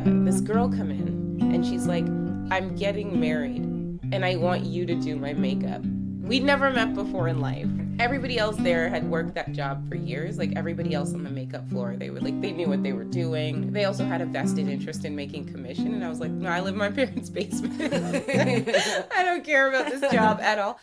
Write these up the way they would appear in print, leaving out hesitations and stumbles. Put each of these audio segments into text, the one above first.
this girl come in, and she's like, I'm getting married, and I want you to do my makeup. We'd never met before in life. Everybody else there had worked that job for years. Like, everybody else on the makeup floor, they knew what they were doing. They also had a vested interest in making commission, and I was like, no, I live in my parents' basement. I don't care about this job at all.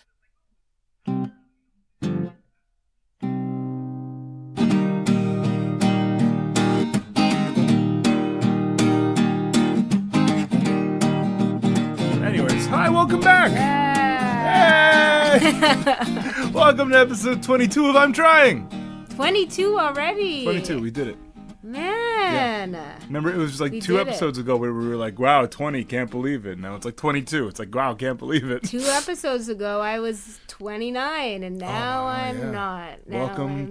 Anyways, hi, welcome back. Hey! Welcome to episode 22 of I'm Trying. 22 already. 22, we did it. Man. Yeah. Remember, it was just like 2 episodes ago where we were like, wow, 20, can't believe it. Now it's like 22. It's like, wow, can't believe it. 2 episodes ago, I was 29, and now I'm not. Now welcome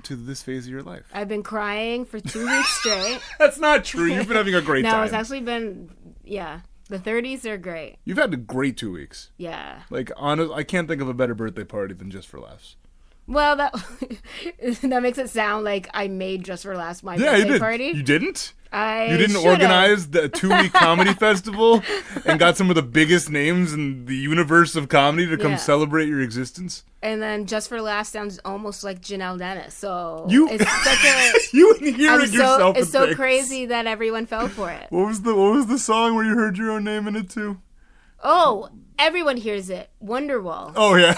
to this phase of your life. I've been crying for 2 weeks straight. That's not true. You've been having a great time. No, it's actually been, the 30s are great. You've had a great 2 weeks. Yeah. Like, honest, I can't think of a better birthday party than Just for Laughs. Well, that makes it sound like I made Just for Laughs my birthday party. You didn't? You didn't organize the 2-week comedy festival and got some of the biggest names in the universe of comedy to come celebrate your existence? And then Just for Laughs sounds almost like Jhanelle Dennis. So it's such a you hearing yourself. It's so crazy that everyone fell for it. What was the song where you heard your own name in it too? Oh, everyone hears it. Wonderwall. Oh yeah.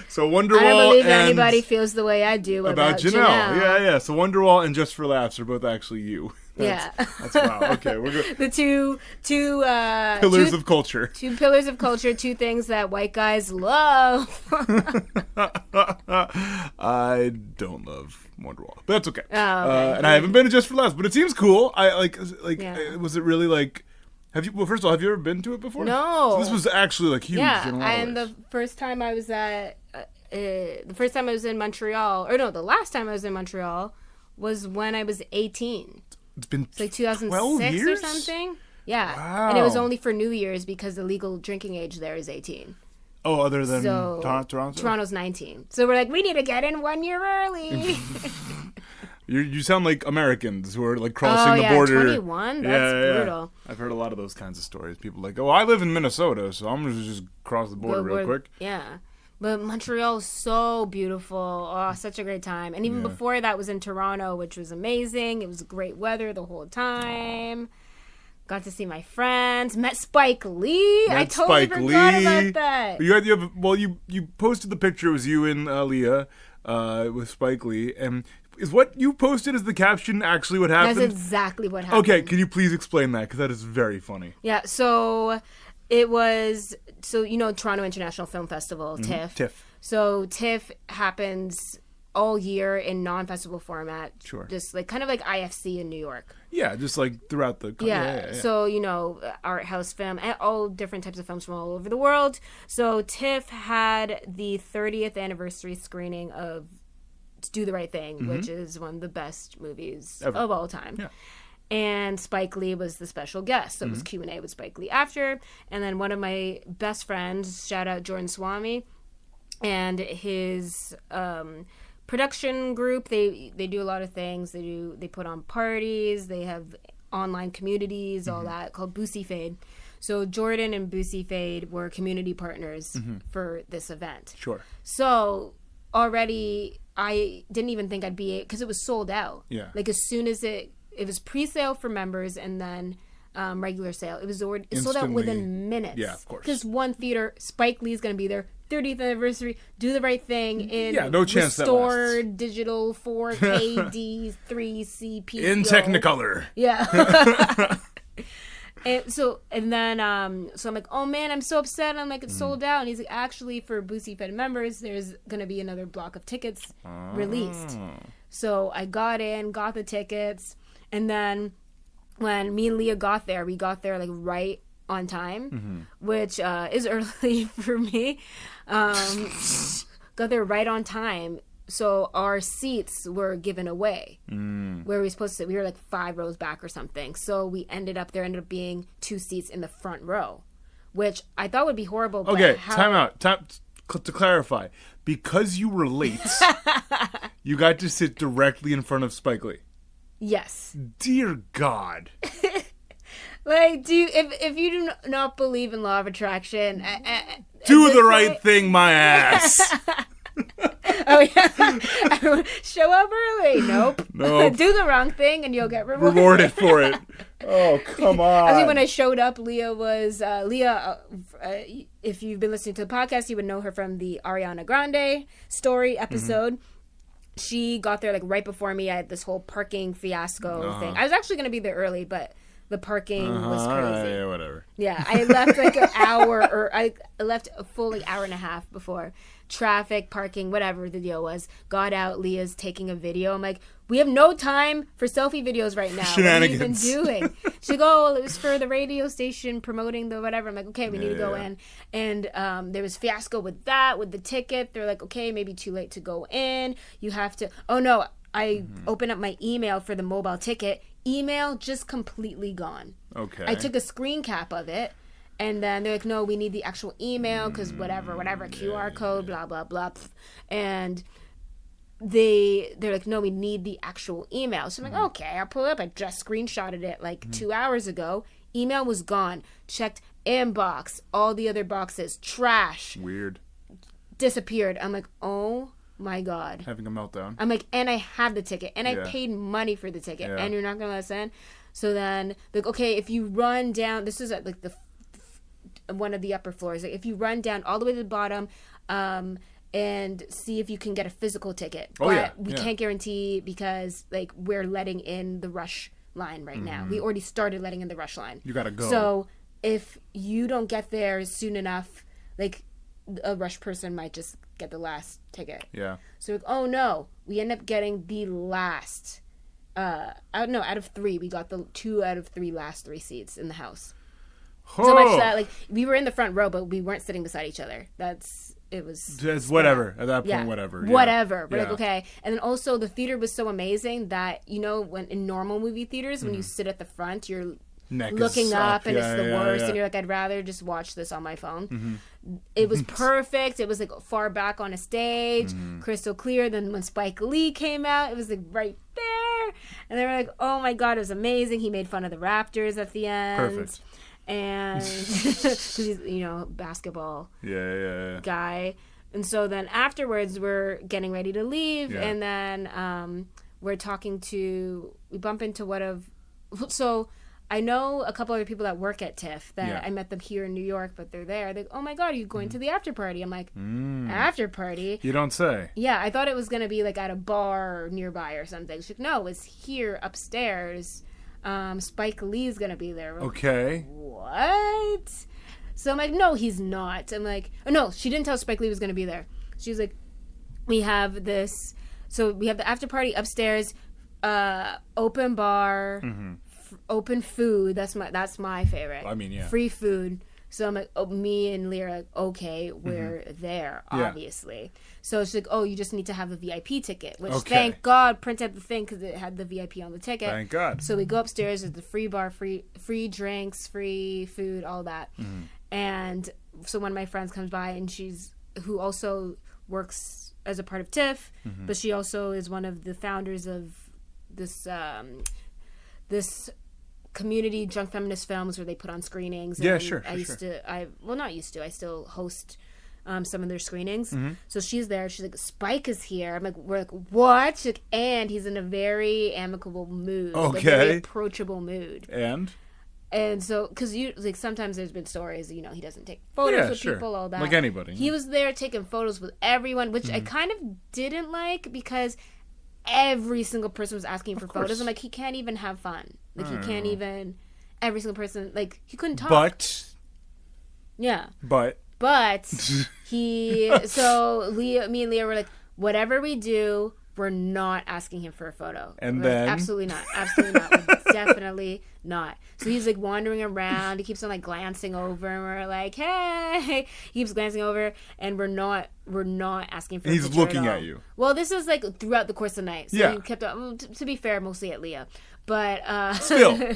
So Wonderwall. I don't believe anybody feels the way I do about Jhanelle. Yeah. So Wonderwall and Just for Laughs are both actually you. That's wow. Okay, we're good. The two pillars of culture. 2 pillars of culture. 2 things that white guys love. I don't love Wonderwall, but that's okay. Oh, okay. And I haven't been to Just for Laughs, but it seems cool. Was it really like? First of all, have you ever been to it before? No. So this was actually like huge. Yeah, in a lot of and ways. the first time I was in Montreal, the last time I was in Montreal was when I was 18. It's been like 2006 years? or something. Yeah. Wow. And it was only for New Year's because the legal drinking age there is 18. Oh, other than Toronto? Toronto's 19. So we're like, we need to get in 1 year early. You sound like Americans who are like crossing the border. 21? That's brutal. I've heard a lot of those kinds of stories. People like, I live in Minnesota, so I'm going to just cross the border real quick. Yeah. But Montreal is so beautiful. Oh, such a great time. And even before that was in Toronto, which was amazing. It was great weather the whole time. Got to see my friends. Met Spike Lee. I totally forgot about that. You posted the picture. It was you and Leah with Spike Lee. And is what you posted as the caption actually what happened? That's exactly what happened. Okay, can you please explain that? Because that is very funny. Yeah, so it was... So, Toronto International Film Festival, TIFF. TIFF. So TIFF happens all year in non-festival format. Sure. Just like kind of like IFC in New York. Yeah, just like throughout the country. Yeah. So, art house film, all different types of films from all over the world. So TIFF had the 30th anniversary screening of Do the Right Thing, which is one of the best movies of all time. Yeah. And Spike Lee was the special guest. So it was Q&A with Spike Lee after. And then one of my best friends, shout out Jordan Swami, and his production group, they do a lot of things. They put on parties. They have online communities, all that, called Boosie Fade. So Jordan and Boosie Fade were community partners for this event. Sure. So already I didn't even think I'd be, because it was sold out. Yeah. Like as soon as it was pre-sale for members and then regular sale. It was already sold out within minutes. Yeah, of course. Because one theater, Spike Lee's going to be there, 30th anniversary, Do the Right Thing in no chance restored digital 4K D3CP in Technicolor. Yeah. So I'm like, oh man, I'm so upset. I'm like, it's sold out. And he's like, actually, for Boosie Fed members, there's gonna be another block of tickets released. So I got the tickets, and then when me and Leah got there, we got there like right on time, which is early for me. Got there right on time. So our seats were given away where we were supposed to sit. We were like 5 rows back or something. So we ended up being 2 seats in the front row, which I thought would be horrible. Okay, time out. To clarify, because you were late, you got to sit directly in front of Spike Lee. Yes. Dear God. Like, if you do not believe in law of attraction, Do the right thing, my ass. Oh yeah. Show up early. Nope. Do the wrong thing and you'll get Rewarded for it. Oh, come on. I think when I showed up, Leah was if you've been listening to the podcast, you would know her from the Ariana Grande story episode. She got there like right before me. I had this whole parking fiasco thing. I was actually going to be there early, but the parking was crazy. Yeah, whatever. Yeah, I left like an hour, or I left a fully hour and a half before. Traffic, parking, whatever the deal was. Got out, Leah's taking a video. I'm like, we have no time for selfie videos right now. Shenanigans. What have you been doing? She go, it was for the radio station promoting the whatever. I'm like, okay, we need to go in. And there was fiasco with that, with the ticket. They're like, okay, maybe too late to go in. You have to, oh no, I opened up my email for the mobile ticket. Email just completely gone. Okay. I took a screen cap of it. And then they're like, no, we need the actual email because whatever, QR code, blah, blah, blah. And they're like, no, we need the actual email. So I'm like, okay, I'll pull it up. I just screenshotted it like 2 hours ago. Email was gone. Checked inbox, all the other boxes, trash. Weird. Disappeared. I'm like, oh my God. Having a meltdown. I'm like, and I have the ticket. And I paid money for the ticket. And you're not going to let us in? So then, like, okay, if you run down, this is at like the one of the upper floors. Like, if you run down all the way to the bottom and see if you can get a physical ticket. But we can't guarantee because like we're letting in the rush line right now. We already started letting in the rush line. You gotta go. So if you don't get there soon enough, like a rush person might just get the last ticket. Yeah. So like, oh no, we end up getting the last out of 3, we got the 2 out of 3 last 3 seats in the house. So much that like we were in the front row, but we weren't sitting beside each other. It was just whatever at that point. Whatever. We're like, okay. And then also the theater was so amazing that when in normal movie theaters when you sit at the front, you're looking up and it's the worst, and you're like, I'd rather just watch this on my phone. It was perfect. It was like far back on a stage, crystal clear. Then when Spike Lee came out, it was like right there, and they were like, oh my God, it was amazing. He made fun of the Raptors at the end. Perfect. And he's basketball guy. And so then afterwards we're getting ready to leave, and then we bump into so I know a couple other people that work at TIFF that I met them here in New York, but they're there. They're like, oh my God, are you going to the after party? I'm like, after party? You don't say. Yeah, I thought it was going to be like at a bar nearby or something. She's like, no, it's here upstairs. Spike Lee's gonna be there. Okay. What? So I'm like, no, he's not. I'm like, oh no, she didn't tell Spike Lee was gonna be there. She's like, we have the after party upstairs, open bar, open food. That's my favorite. I mean, yeah. Free food. So I'm like, me and Leah are like, okay, we're there, obviously. So she's like, oh, you just need to have a VIP ticket, which thank God printed the thing because it had the VIP on the ticket. Thank God. So we go upstairs, there's the free bar, free drinks, free food, all that. And so one of my friends comes by, and who also works as a part of TIFF, but she also is one of the founders of this community drunk feminist films where they put on screenings. Yeah, and sure. I still host some of their screenings. So she's there. She's like, Spike is here. We're like, what? She's like, and he's in a very amicable mood. Okay. Like a very approachable mood. And so, because sometimes there's been stories, he doesn't take photos with people, all that. Like anybody. He was there taking photos with everyone, which I kind of didn't like because every single person was asking for photos. I'm like, he can't even have fun. Like, he can't even... Every single person... Like, he couldn't talk. But so me and Leah were like, whatever we do, we're not asking him for a photo. And then... Absolutely not. Absolutely not. Definitely not. So he's like wandering around. He keeps on like glancing over, and we're like, hey. He keeps glancing over, and we're not were not asking for And a he's picture looking all. at you. Well, this was like throughout the course of the night. So Yeah. he kept on, well, to be fair, mostly at Leah. But Still. he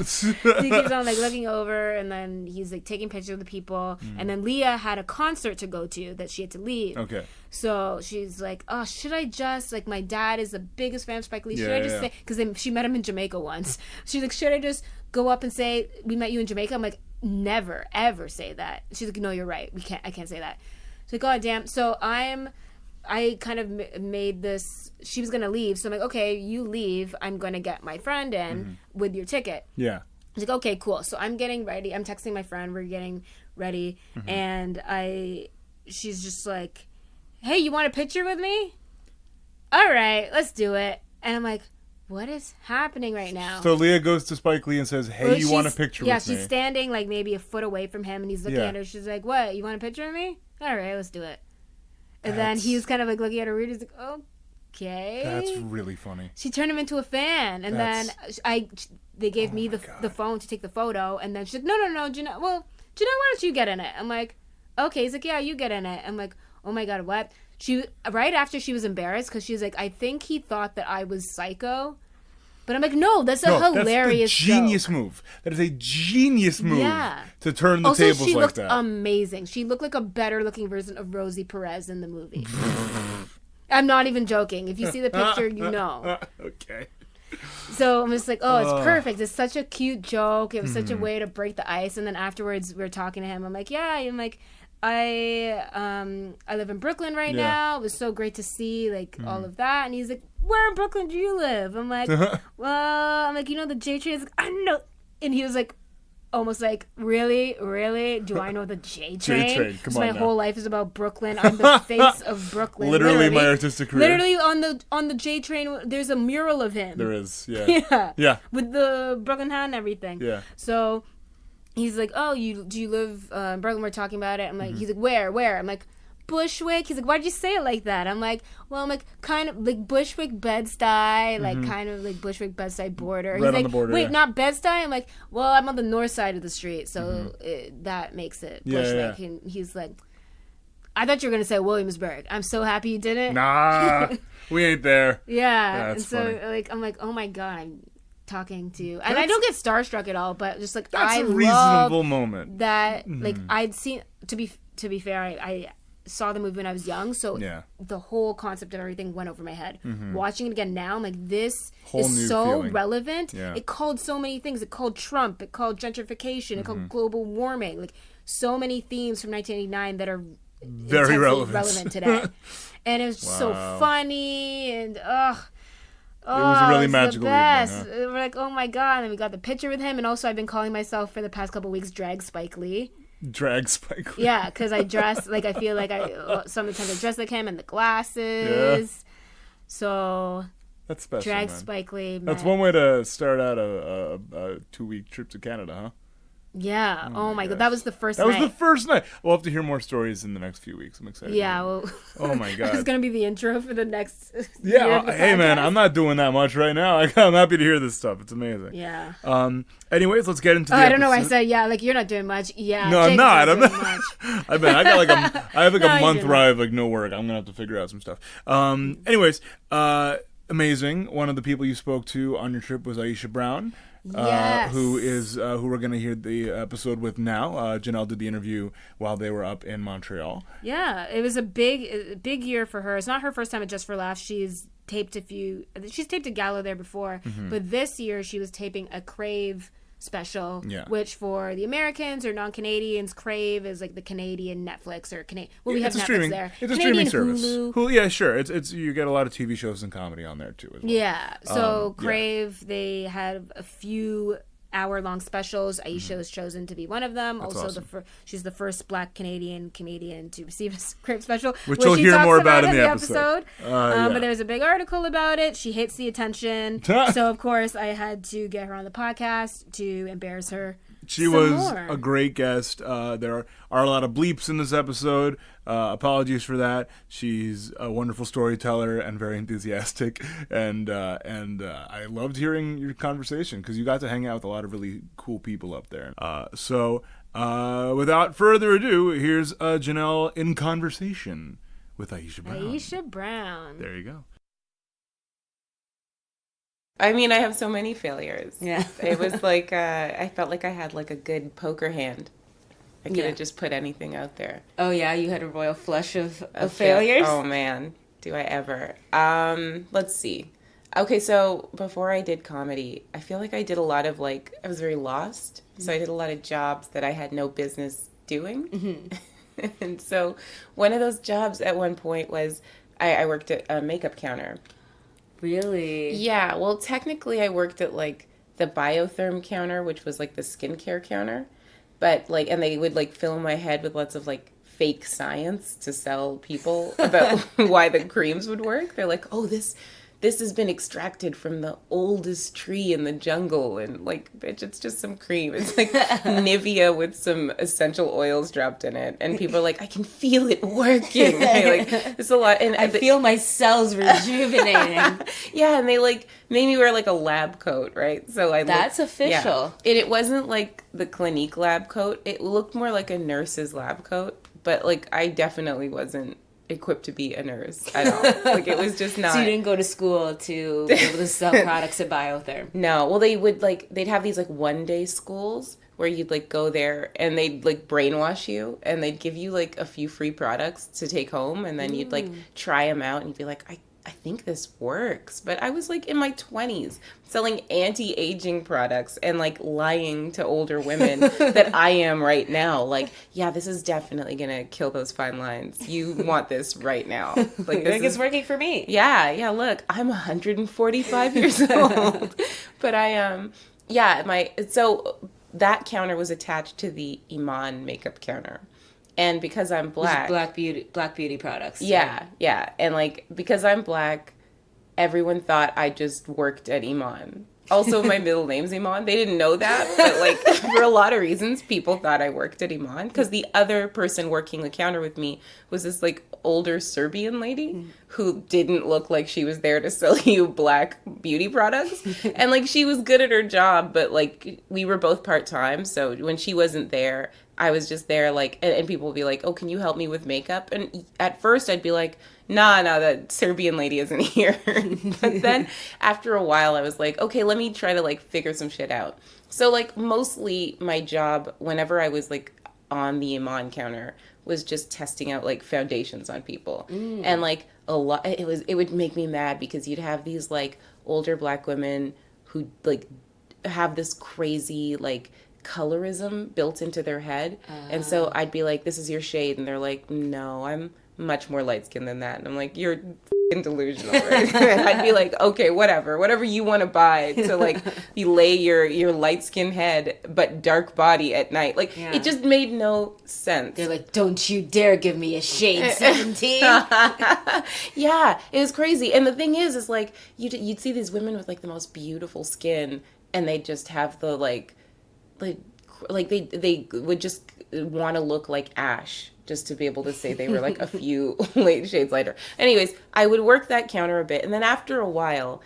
keeps on like looking over, and then he's like taking pictures of the people. And then Leah had a concert to go to that she had to leave. Okay. So she's like, oh, should I just, like, my dad is the biggest fan of Spike Lee. Should Yeah, I just yeah. say, because she met him in Jamaica once. She's like, should I just go up and say, we met you in Jamaica? I'm like, never, ever say that. She's like, no, you're right. I can't say that. She's like, God damn. So I kind of made this, she was going to leave. So I'm like, okay, you leave. I'm going to get my friend in with your ticket. Yeah. She's like, okay, cool. So I'm getting ready. I'm texting my friend. We're getting ready. And she's just like, hey, you want a picture with me? All right, let's do it. And I'm like, what is happening right now? So Leah goes to Spike Lee and says, hey, Well, you want a picture with me? Yeah, she's standing like maybe a foot away from him, and he's looking Yeah. at her. She's like, what, you want a picture of me? All right, let's do it. And then That's- he was kind of like looking at her weird. He's like, okay. That's really funny. She turned him into a fan, and then they gave me the phone to take the photo, and then she's like, no, Jhanelle, why don't you get in it? I'm like, okay. He's like, yeah, you get in it. I'm like, oh my God, what? She right after she was embarrassed because she was like, I think he thought that I was psycho, but I'm like, no, that's a hilarious that's the genius joke. move. That is a genius move. Yeah. To turn the Also, tables she like looked that. amazing. She looked like a better looking version of Rosie Perez in the movie. I'm not even joking. If you see the picture, you know. Okay. So I'm just like, oh, it's perfect. It's such a cute joke. It was such a way to break the ice. And then afterwards, we were talking to him. I'm like, yeah. I'm like, I live in Brooklyn right now. It was so great to see like all of that. And he's like, where in Brooklyn do you live? I'm like, well, I'm like, you know the J train? He's like, I know. And he was like, almost like, really? Do I know the J train? J-Train, come on my now. whole life is about Brooklyn. I'm the face of Brooklyn. Literally my artistic career. Literally on the J train, there's a mural of him. There is, yeah. Yeah. With the Brooklyn hat and everything. Yeah. So he's like, oh, do you live in Brooklyn? We're talking about it. I'm like, he's like, where? I'm like, Bushwick. He's like, why'd you say it like that? I'm like, well, I'm like, kind of like Bushwick, Bed-Stuy, like kind of like Bushwick, Bed-Stuy border. Right He's on like, the border, wait, yeah. not Bed-Stuy? I'm like, well, I'm on the north side of the street, so that makes it Yeah, Bushwick. yeah. And he's like, I thought you were going to say Williamsburg. I'm so happy you didn't. Nah, we ain't there. Yeah. That's And so funny. like, I'm like, oh my God, I'm talking to you. And I don't get starstruck at all, but just like, That's I a love reasonable moment. that, like, I'd seen, to be fair, I saw the movie when I was young, so Yeah. the whole concept of everything went over my head. Watching it again now, I'm like, this Whole new is so feeling. relevant. Yeah. It called so many things. It called Trump. It called gentrification. It called global warming. Like, so many themes from 1989 that are Very intensely relevant. today. And it was so Wow. funny, and was a really it's magical the evening, best. huh? We're like, oh my God. And we got the picture with him, and also I've been calling myself for the past couple weeks Drag Spike Lee. Drag Spike Lee. Yeah, because I dress like, I feel like some of the times I dress like him, and the glasses. So That's special, drag man. Spike Lee. That's man. one way to start out a 2-week trip to Canada, huh? Yeah. Oh my God. gosh. That was the first That was night. the first night. We'll have to hear more stories in the next few weeks. I'm excited. Yeah. Well, Oh my it's God. gonna be the intro for the next. Yeah. year of the Hey man, podcast. I'm not doing that much right now. I'm happy to hear this stuff. It's amazing. Yeah. Anyways, let's get into the I don't know why I episode. said yeah. Like, you're not doing much. Yeah. No, I'm Jake's not. I'm doing not. much. I bet I got I have like No, a you month do where not. I have like no work. I'm gonna have to figure out some stuff. Anyways, amazing. One of the people you spoke to on your trip was Aisha Brown. Yes. Who we're gonna hear the episode with now. Jhanelle did the interview while they were up in Montreal. Yeah, it was a big year for her. It's not her first time at Just for Laughs. She's taped a gala there before, but this year she was taping a Crave special, which for the Americans or non-Canadians, Crave is like the Canadian Netflix or Canadian. Well, we have It's a Netflix streaming. there. It's a Canadian streaming service. Hulu. Yeah, sure. It's you get a lot of TV shows and comedy on there too as well. Yeah. So Crave, they had a few hour-long specials. Aisha was chosen to be one of them. That's also, awesome. she's the first Black Canadian comedian to receive a Crave special, Which she you'll hear talks more about in the episode. yeah. But there was a big article about it. She hates the attention, so of course I had to get her on the podcast to embarrass her. She some was more. a great guest. There are a lot of bleeps in this episode. Apologies for that. She's a wonderful storyteller and very enthusiastic. And I loved hearing your conversation because you got to hang out with a lot of really cool people up there. So without further ado, here's Jhanelle in conversation with Aisha Brown. Aisha Brown. There you go. I mean, I have so many failures. Yeah. It was like, I felt like I had like a good poker hand. I could have just put anything out there. Oh, yeah? You had a royal flush of failures? Oh, man. Do I ever. Let's see. Okay, so before I did comedy, I feel like I did a lot of like, I was very lost. So I did a lot of jobs that I had no business doing. Mm-hmm. And so one of those jobs at one point was I worked at a makeup counter. Really? Yeah, well, technically I worked at like the biotherm counter, which was like the skincare counter. But like, and they would like fill my head with lots of like fake science to sell people about why the creams would work. They're like, oh, this has been extracted from the oldest tree in the jungle, and like, bitch, it's just some cream. It's like Nivea with some essential oils dropped in it, and people are like, I can feel it working. Like, it's a lot, and I feel my cells rejuvenating. Yeah, and they like made me wear like a lab coat, right? So that's official. Yeah. And it wasn't like the Clinique lab coat. It looked more like a nurse's lab coat, but like I definitely wasn't equipped to be a nurse at all. Like, it was just not. So you didn't go to school to be able to sell products at Biotherm? No. Well, they'd have these like one-day schools where you'd like go there and they'd like brainwash you and they'd give you like a few free products to take home, and then you'd like try them out and you'd be like, I think this works. But I was like in my 20s selling anti-aging products and like lying to older women that I am right now. Like, yeah, this is definitely going to kill those fine lines. You want this right now. Like, this it's working for me. Yeah, look, I'm 145 years old. But so that counter was attached to the Iman makeup counter. And because I'm black... Black beauty products. Yeah. And, like, because I'm black, everyone thought I just worked at Iman. Also, my middle name's Iman. They didn't know that, but, like, for a lot of reasons, people thought I worked at Iman. Because the other person working the counter with me was this, like, older Serbian lady who didn't look like she was there to sell you black beauty products. And, like, she was good at her job, but, like, we were both part-time. So when she wasn't there, I was just there, like, and people would be like, oh, can you help me with makeup? And at first I'd be like, nah, that Serbian lady isn't here. But then after a while I was like, okay, let me try to, like, figure some shit out. So, like, mostly my job, whenever I was, like, on the Iman counter, was just testing out, like, foundations on people. And, like, a lot, it would make me mad because you'd have these, like, older black women who, like, have this crazy, like, colorism built into their head. And so I'd be like, this is your shade, and they're like, no, I'm much more light skinned than that. And I'm like, you're f***ing delusional, right? And I'd be like, okay, whatever you want to buy to, like, lay your light skinned head but dark body at night. Like, it just made no sense. They're like, don't you dare give me a shade 17. Yeah, it was crazy. And the thing is like, you'd see these women with, like, the most beautiful skin, and they just have the like they would just want to look like ash just to be able to say they were, like, a few shades lighter. Anyways, I would work that counter a bit, and then after a while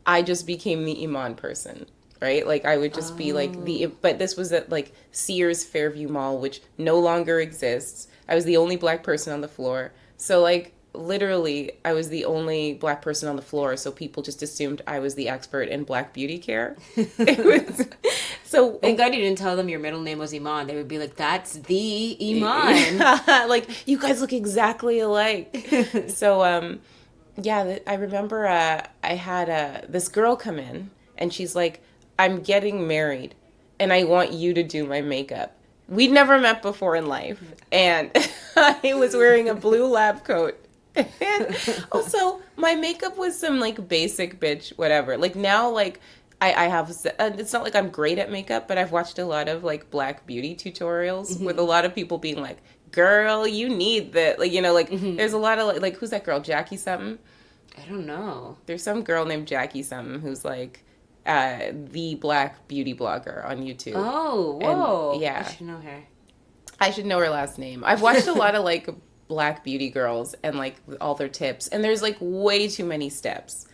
I just became the Iman person, right? Like, I would just be like but this was at, like, Sears Fairview Mall, which no longer exists. I was the only black person on the floor, so, like, literally I was the only black person on the floor, so people just assumed I was the expert in black beauty care. It was so. Thank God you didn't tell them your middle name was Iman. They would be like, that's the Iman. Like, you guys look exactly alike. So I remember I had this girl come in, and she's like, I'm getting married and I want you to do my makeup. We'd never met before in life, and I was wearing a blue lab coat. And also, my makeup was some, like, basic bitch whatever. Like, now, like, I have, it's not like I'm great at makeup, but I've watched a lot of, like, black beauty tutorials with a lot of people being like, girl, you need that. Like, you know, like, there's a lot of, like, who's that girl, Jackie something? I don't know. There's some girl named Jackie something who's, like, the black beauty blogger on YouTube. Oh, whoa. And, yeah. I should know her. I should know her last name. I've watched a lot of, like, black beauty girls and, like, all their tips, and there's, like, way too many steps.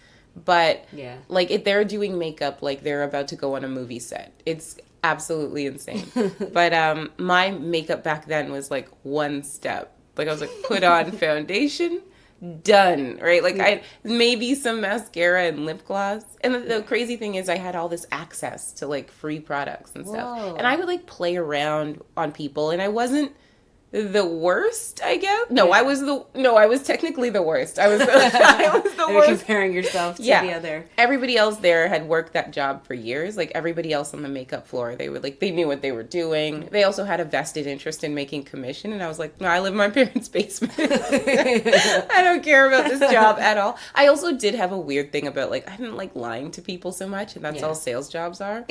But like, if they're doing makeup like they're about to go on a movie set. It's absolutely insane. But my makeup back then was, like, one step. Like I was like, put on foundation, done, right? Like I maybe some mascara and lip gloss. And the crazy thing is I had all this access to like free products and stuff. Whoa. And I would like play around on people, and I wasn't the worst, I guess. No, I was technically the worst. I was the You're worst. comparing yourself to the other. Everybody else there had worked that job for years. Like everybody else on the makeup floor, they knew what they were doing. They also had a vested interest in making commission, and I was like, no, I live in my parents' basement. I don't care about this job at all. I also did have a weird thing about like I didn't like lying to people so much, and that's all sales jobs are.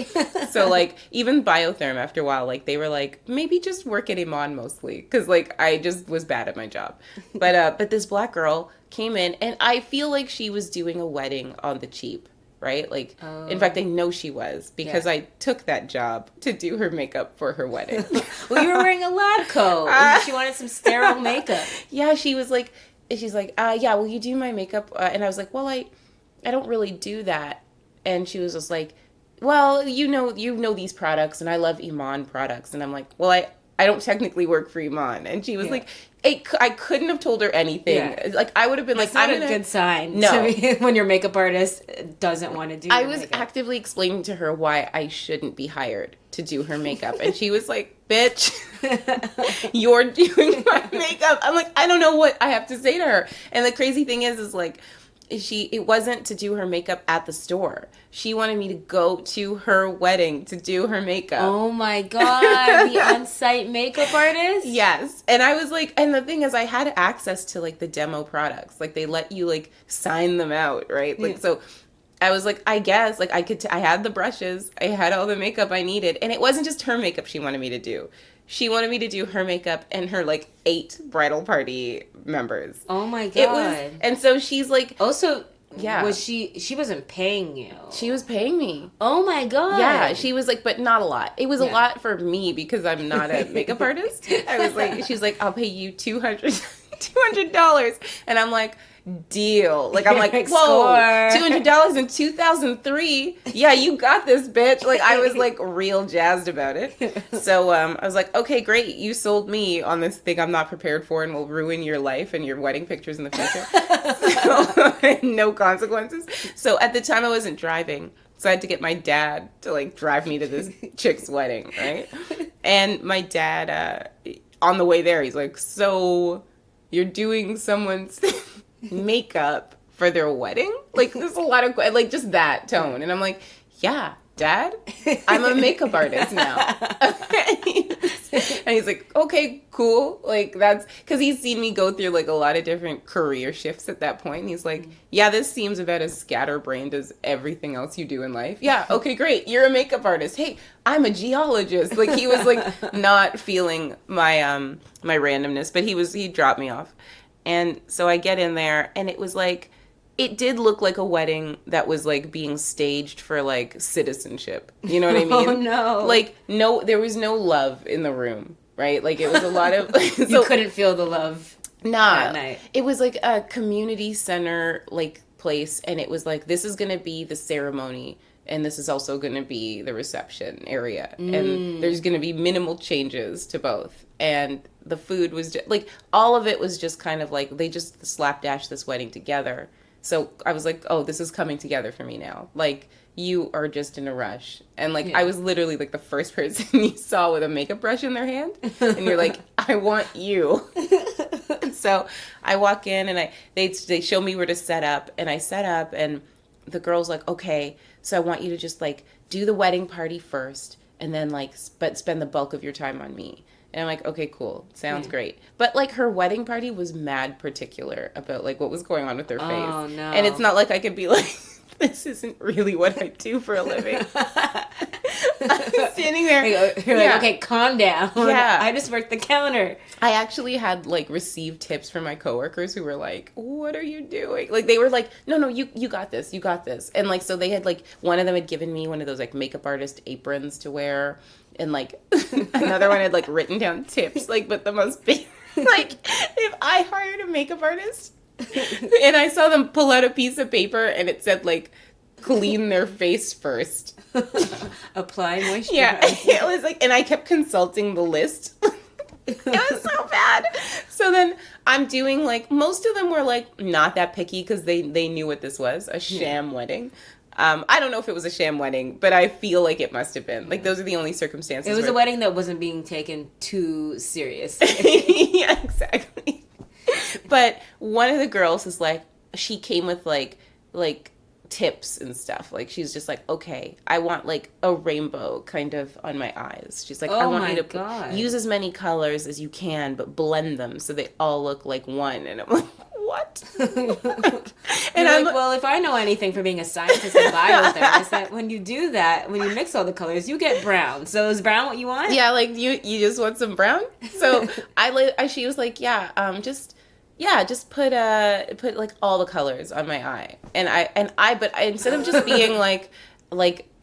So like even Biotherm after a while, like they were like, maybe just work at Iman mostly. Because, like, I just was bad at my job. But this black girl came in, and I feel like she was doing a wedding on the cheap, right? Like, in fact, I know she was, because I took that job to do her makeup for her wedding. Well, you were wearing a lab coat. She wanted some sterile makeup. Yeah, she's like, yeah, will you do my makeup? And I was like, well, I don't really do that. And she was just like, well, you know these products, and I love Iman products. And I'm like, well, I don't technically work for Iman. And she was like, I couldn't have told her anything. Yeah. Like, I would have been That's like, not a good sign. No. When your makeup artist doesn't want to do I was actively explaining to her why I shouldn't be hired to do her makeup. And she was like, bitch, you're doing my makeup. I'm like, I don't know what I have to say to her. And the crazy thing is like, it wasn't to do her makeup at the store. She wanted me to go to her wedding to do her makeup. Oh my God, the on-site makeup artist? Yes. And I was like, and the thing is I had access to like the demo products. Like they let you like sign them out, right? Like so I was like, I guess like I had the brushes, I had all the makeup I needed, and it wasn't just her makeup she wanted me to do. She wanted me to do her makeup and her like 8 bridal party members. Oh my God. And so she's like, also, yeah. Was she wasn't paying you? She was paying me. Oh my God. Yeah, she was like, but not a lot. It was a lot for me because I'm not a makeup artist. I was like, she's like, I'll pay you $200. And I'm like, deal. Like, I'm like, whoa, $200 in 2003. Yeah, you got this, bitch. Like, I was like real jazzed about it. So I was like, okay, great. You sold me on this thing I'm not prepared for and will ruin your life and your wedding pictures in the future. So, no consequences. So at the time I wasn't driving. So I had to get my dad to like drive me to this chick's wedding, right? And my dad, on the way there, he's like, so you're doing someone's makeup for their wedding? Like, there's a lot of like just that tone. And I'm like, yeah, Dad, I'm a makeup artist now. And he's like, okay, cool. Like, that's because he's seen me go through like a lot of different career shifts at that point. And he's like, yeah, this seems about as scatterbrained as everything else you do in life. Yeah, okay, great. You're a makeup artist. Hey, I'm a geologist. Like, he was like not feeling my my randomness, but he dropped me off. And so I get in there, and it was like, it did look like a wedding that was like being staged for like citizenship. You know what I mean? Oh no. Like, no, there was no love in the room, right? Like, it was a lot of you couldn't feel the love that night. It was like a community center like place, and it was like, this is gonna be the ceremony, and this is also gonna be the reception area, and there's gonna be minimal changes to both. And the food was just, like, all of it was just kind of like, they just slapdashed this wedding together. So I was like, oh, this is coming together for me now. Like, you are just in a rush. And, like, I was literally, like, the first person you saw with a makeup brush in their hand. And you're like, I want you. So I walk in, and they show me where to set up. And I set up, and the girl's like, okay, so I want you to just, like, do the wedding party first. And then, like, but spend the bulk of your time on me. And I'm like, okay, cool. Sounds great. But, like, her wedding party was mad particular about, like, what was going on with her face. Oh, no. And it's not like I could be like, this isn't really what I do for a living. I'm standing there. You're like, okay, calm down. Yeah. I just worked the counter. I actually had, like, received tips from my coworkers who were like, what are you doing? Like, they were like, no, you got this. You got this. And, like, so they had, like, one of them had given me one of those, like, makeup artist aprons to wear. And, like, another one had, like, written down tips, like, but the most big, like, if I hired a makeup artist and I saw them pull out a piece of paper and it said, like, clean their face first. Apply moisturizer. Yeah, it was like, and I kept consulting the list. It was so bad. So then I'm doing like, most of them were like not that picky because they knew what this was, a sham wedding. I don't know if it was a sham wedding, but I feel like it must have been. Like, those are the only circumstances. It was a wedding that wasn't being taken too serious. Yeah, exactly. But one of the girls is like, she came with like tips and stuff. Like, she's just like, okay, I want like a rainbow kind of on my eyes. She's like, I want you to use as many colors as you can, but blend them so they all look like one. And I'm like, what? And I'm like, well, if I know anything from being a scientist and biotherapist, that when you do that, when you mix all the colors, you get brown. So is brown what you want? Yeah, like you just want some brown. So she was like, just put like all the colors on my eye. But instead of just being like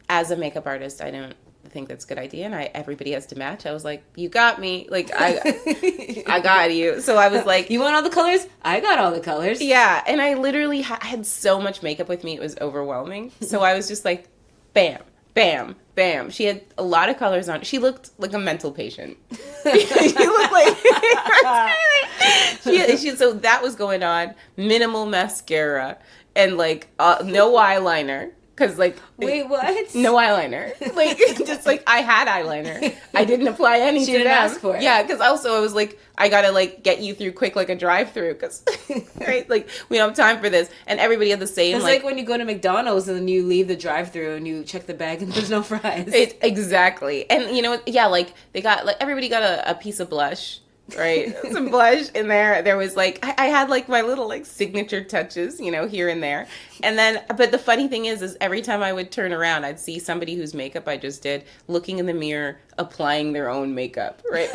as a makeup artist, I don't think that's a good idea, and everybody has to match. I was like, you got me, like I got you. So I was like, you want all the colors? I got all the colors. Yeah, and I literally had so much makeup with me, it was overwhelming. So I was just like, bam, bam, bam. She had a lot of colors on. She looked like a mental patient. She looked like so that was going on. Minimal mascara and like no eyeliner. Cause like, wait, what? No eyeliner. Like, just like I had eyeliner. I didn't apply any to them. Ask for it. Yeah, because also I was like, I gotta like get you through quick like a drive-through, cause right, like we don't have time for this. And everybody had the same. It's like when you go to McDonald's and then you leave the drive-through and you check the bag and there's no fries. Exactly. And you know, yeah, like they got like everybody got a piece of blush. Right, some blush in there. There was like I had like my little like signature touches, you know, here and there. And then, but the funny thing is every time I would turn around, I'd see somebody whose makeup I just did looking in the mirror, applying their own makeup. Right,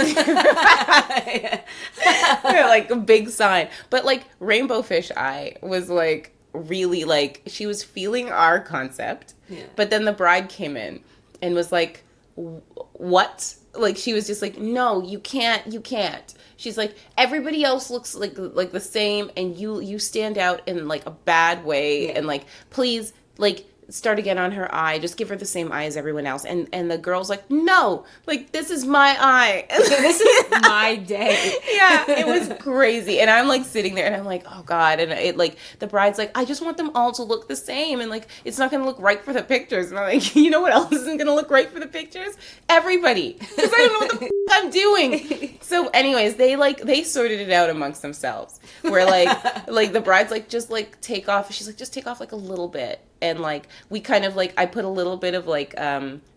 like a big sign. But like Rainbow Fish Eye was like really like she was feeling our concept. Yeah. But then the bride came in and was like, what? Like, she was just like, no, you can't. She's like, everybody else looks like the same, and you stand out in like a bad way, and like, please, like, start again on her eye. Just give her the same eye as everyone else. And the girl's like, no, like, this is my eye. This is my day. Yeah, it was crazy. And I'm like sitting there and I'm like, oh God. And it like, the bride's like, I just want them all to look the same. And like, it's not going to look right for the pictures. And I'm like, you know what else isn't going to look right for the pictures? Everybody. Because I don't know what the I'm doing. So anyways, they sorted it out amongst themselves. Where like the bride's like, just like take off. She's like, just take off like a little bit. And like we kind of like I put a little bit of like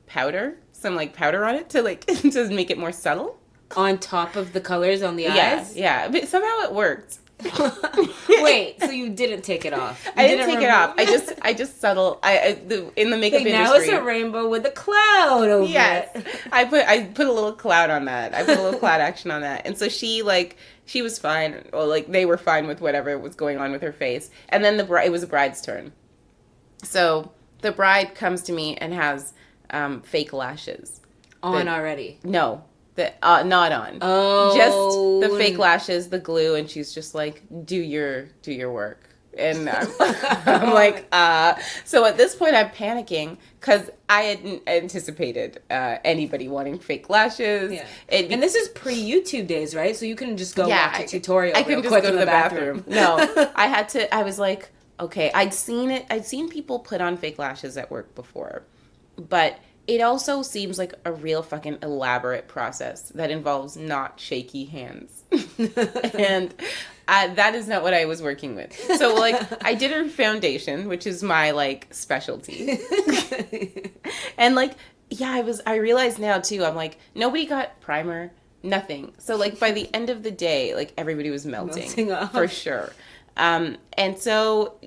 powder on it to like to make it more subtle on top of the colors on the eyes. Yeah, but somehow it worked. Wait, so you didn't take it off? I didn't take it off. I just subtle. In the makeup industry. Now it's a rainbow with a cloud over it. I put a little cloud on that. I put a little cloud action on that, and so she was fine. Well, like they were fine with whatever was going on with her face. And then it was the bride's turn. So the bride comes to me and has fake lashes. Already? No, not on. Oh, just the fake lashes, the glue, and she's just like, do your work. And I'm like, So at this point, I'm panicking because I hadn't anticipated anybody wanting fake lashes. Yeah. And this is pre-YouTube days, right? So you can just go watch a tutorial. I can just go to the bathroom. No, I was like. Okay, I'd seen people put on fake lashes at work before, but it also seems like a real fucking elaborate process that involves not shaky hands. And that is not what I was working with. So, like, I did her foundation, which is my, like, specialty. And, like, yeah, I realized now, too, I'm like, nobody got primer, nothing. So, like, by the end of the day, like, everybody was melting off. For sure. And so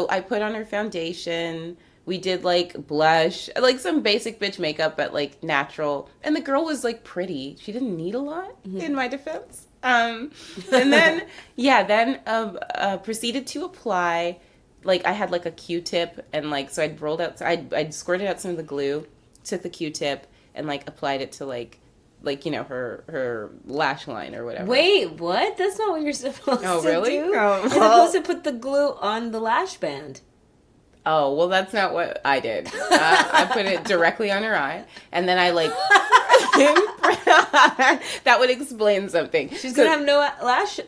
I put on her foundation. We did like blush, like some basic bitch makeup, but like natural. And the girl was like pretty. She didn't need a lot in my defense. And then, proceeded to apply, like I had like a Q-tip and like, so I'd squirted out some of the glue, took the Q-tip and like applied it to like, you know, her lash line or whatever. Wait, what? That's not what you're supposed to do. Oh, really? You're supposed to put the glue on the lash band. Oh, well, that's not what I did. I put it directly on her eye, and then I, like, That would explain something. She's gonna have no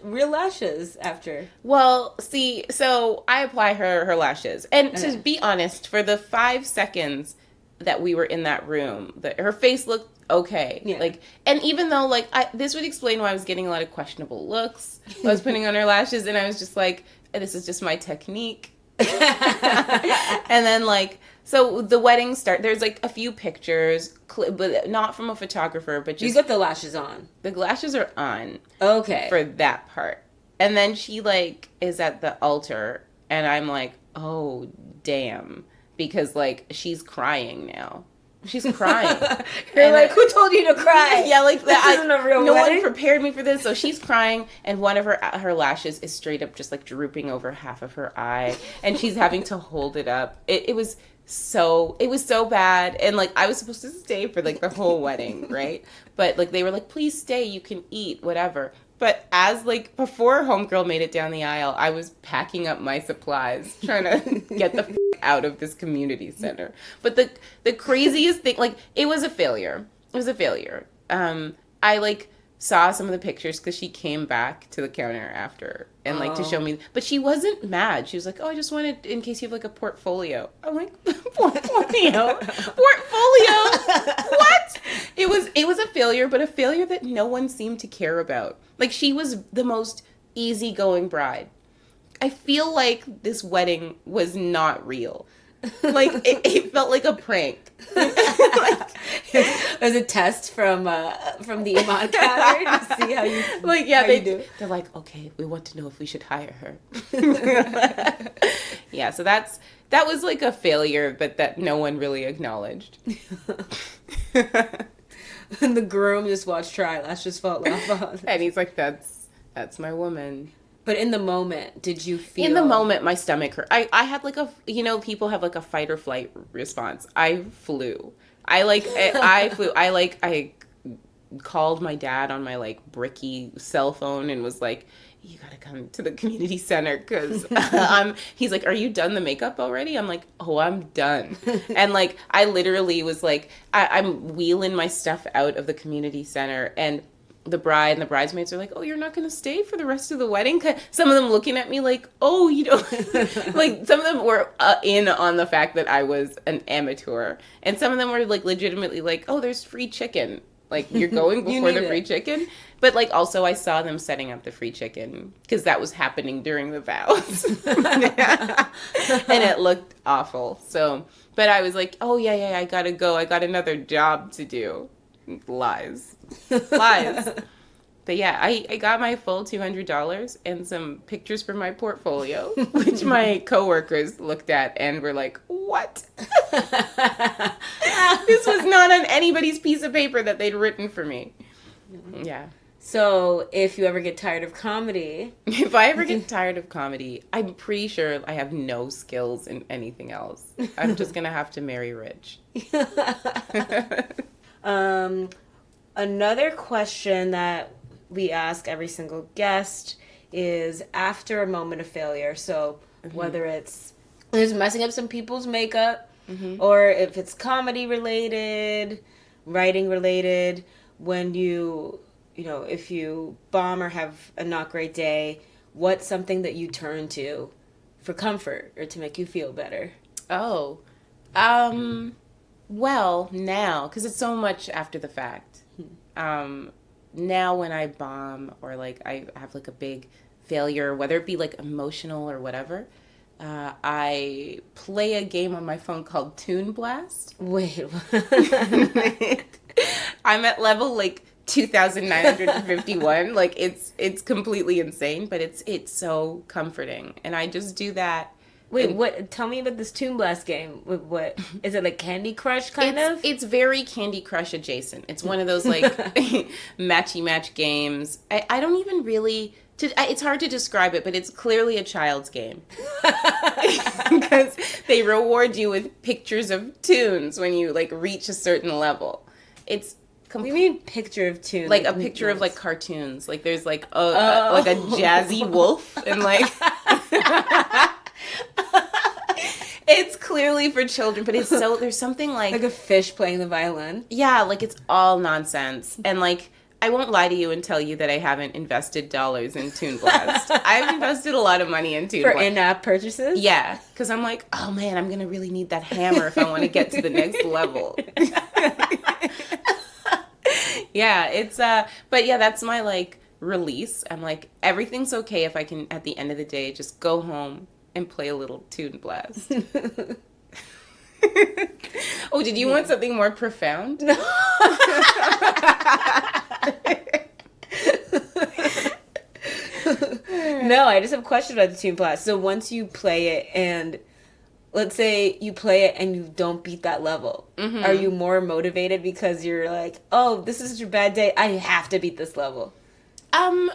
real lashes after. Well, see, so I apply her lashes, and to be honest, for the 5 seconds that we were in that room, her face looked okay. Yeah. Like, and even though like this would explain why I was getting a lot of questionable looks. I was putting on her lashes, and I was just like, this is just my technique. And then like, so the wedding there's like a few pictures, but not from a photographer, but just you got the lashes on. The lashes are on. Okay. For that part. And then she like is at the altar, and I'm like, oh damn, because like she's crying now. She's crying. You're like, who told you to cry? Yeah, like that. This isn't a real no wedding. one prepared me for this. So she's crying, and one of her lashes is straight up just like drooping over half of her eye, and she's having to hold it up. It was so bad, and like I was supposed to stay for like the whole wedding, right? But like they were like, please stay, you can eat, whatever. But as like before homegirl made it down the aisle, I was packing up my supplies, trying to get the out of this community center. But the craziest thing, like it was a failure. It was a failure. I like saw some of the pictures because she came back to the counter after and like to show me, but she wasn't mad. She was like, oh, I just wanted in case you have like a portfolio. I'm like, portfolio? What? It was a failure, but a failure that no one seemed to care about. Like she was the most easygoing bride. I feel like this wedding was not real. Like it felt like a prank. Like, it was a test from the Iman counter to see how you like yeah you do. They're like, okay, we want to know if we should hire her. Yeah, so that was like a failure, but that no one really acknowledged. And the groom just watched her eyelashes fall off, and he's like, that's my woman. But in the moment, did you feel... In the moment, my stomach hurt. I had like people have like a fight or flight response. I flew. I flew. I called my dad on my like bricky cell phone and was like, you gotta come to the community center because he's like, are you done the makeup already? I'm like, oh, I'm done. And like, I literally was like, I'm wheeling my stuff out of the community center, and the bride and the bridesmaids are like, oh, you're not going to stay for the rest of the wedding? Some of them looking at me like, oh, you know, like some of them were in on the fact that I was an amateur. And some of them were like legitimately like, oh, there's free chicken. Like you're going before the free chicken. But like also I saw them setting up the free chicken because that was happening during the vows. And it looked awful. So, but I was like, oh yeah, I got to go. I got another job to do. Lies. But yeah, I got my full $200 and some pictures for my portfolio, which my coworkers looked at and were like, what? This was not on anybody's piece of paper that they'd written for me. Yeah. So if you ever get tired of comedy... If I ever get tired of comedy, I'm pretty sure I have no skills in anything else. I'm just going to have to marry rich. Another question that we ask every single guest is after a moment of failure. So whether it's messing up some people's makeup, or if it's comedy related, writing related, when if you bomb or have a not great day, what's something that you turn to for comfort or to make you feel better? Oh, well, now, because it's so much after the fact. Now when I bomb or like I have like a big failure, whether it be like emotional or whatever, I play a game on my phone called Toon Blast. Wait. I'm at level like 2,951. Like it's completely insane, but it's so comforting. And I just do that. Wait, what? Tell me about this Toon Blast game. What is it, like Candy Crush kind of? It's very Candy Crush adjacent. It's one of those like matchy match games. I don't even really. It's hard to describe it, but it's clearly a child's game because they reward you with pictures of tunes when you like reach a certain level. It's. What do you mean picture of tunes? Like a picture of like cartoons. Like there's like like a jazzy wolf and like. It's clearly for children, but it's so, there's something like a fish playing the violin. Yeah, like it's all nonsense. And like, I won't lie to you and tell you that I haven't invested dollars in Toon Blast. I've invested a lot of money in Toon Blast. For in-app purchases? Yeah, because I'm like, oh man, I'm going to really need that hammer if I want to get to the next level. Yeah, it's, but yeah, that's my like release. I'm like, everything's okay if I can, at the end of the day, just go home and play a little Toon Blast. Oh, did you want something more profound? No. No, I just have a question about the Toon Blast. So once you play it and let's say you play it and you don't beat that level, are you more motivated because you're like, oh, this is such a bad day, I have to beat this level? I'm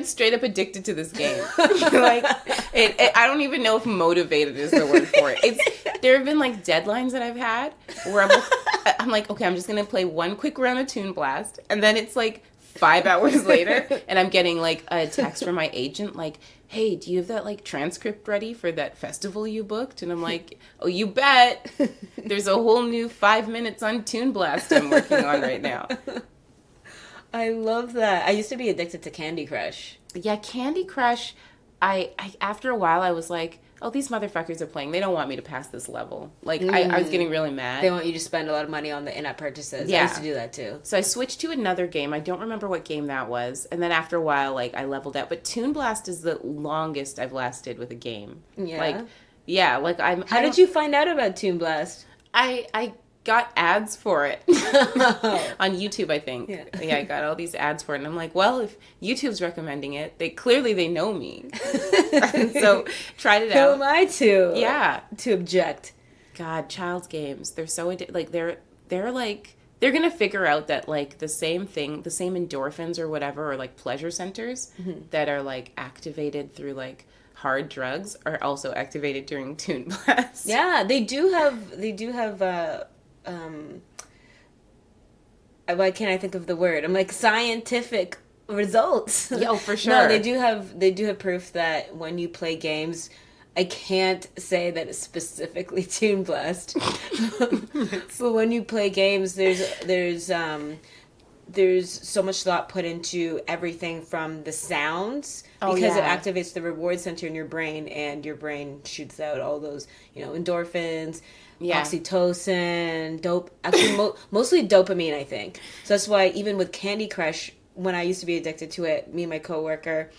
straight up addicted to this game. Like, I don't even know if motivated is the word for it. There have been like deadlines that I've had where I'm like, okay, I'm just gonna play one quick round of Toon Blast, and then it's like 5 hours later, and I'm getting like a text from my agent, like, hey, do you have that like transcript ready for that festival you booked? And I'm like, oh, you bet. There's a whole new 5 minutes on Toon Blast I'm working on right now. I love that. I used to be addicted to Candy Crush. Yeah, Candy Crush, I after a while I was like, oh, these motherfuckers are playing. They don't want me to pass this level. Like, I was getting really mad. They want you to spend a lot of money on the in-app purchases. Yeah. I used to do that too. So I switched to another game. I don't remember what game that was. And then after a while, like, I leveled out. But Toon Blast is the longest I've lasted with a game. Yeah. Like, yeah, like How did you find out about Toon Blast? I got ads for it on YouTube, I think. Yeah, I got all these ads for it, and I'm like, well, if YouTube's recommending it, they know me. So tried it out. Who am I to? Yeah, to object. God, child's games. They're so like they're like they're gonna figure out that like the same thing, the same endorphins or whatever, or like pleasure centers that are like activated through like hard drugs are also activated during Toon Blast. Yeah, they do have why can't I think of the word? I'm like scientific results. Oh, for sure. No, they do have proof that when you play games, I can't say that it's specifically Toon Blast. But when you play games, there's so much thought put into everything from the sounds because it activates the reward center in your brain, and your brain shoots out all those, endorphins, oxytocin, mostly dopamine, I think. So that's why even with Candy Crush, when I used to be addicted to it, me and my coworker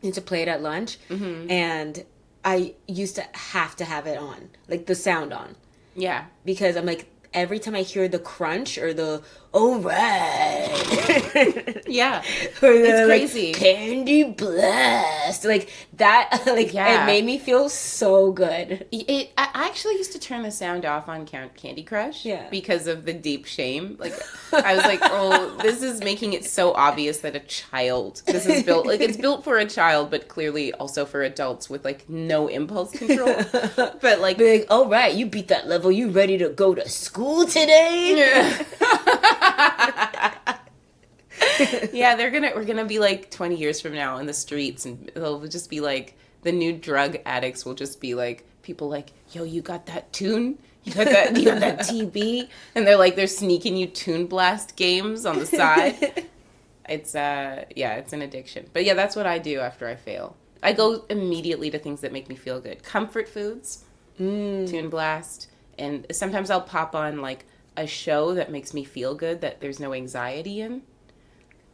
used to play it at lunch, and I used to have it on, like the sound on. Yeah. Because I'm like, every time I hear the crunch or the all right, yeah, or the, it's crazy, like, Candy Blast, like that, like it made me feel so good. I actually used to turn the sound off on Candy Crush, because of the deep shame. Like I was like, oh, this is making it so obvious that this is built, like it's built for a child, but clearly also for adults with like no impulse control. But like, all right, you beat that level. You ready to go to school today? Yeah. Yeah, we're gonna be like 20 years from now in the streets, and they'll just be like, the new drug addicts will just be like, people like, yo, you got that tune? You got that TB? And they're sneaking you Toon Blast games on the side. It's it's an addiction. But yeah, that's what I do after I fail. I go immediately to things that make me feel good. Comfort foods, Toon Blast, and sometimes I'll pop on like a show that makes me feel good, that there's no anxiety in.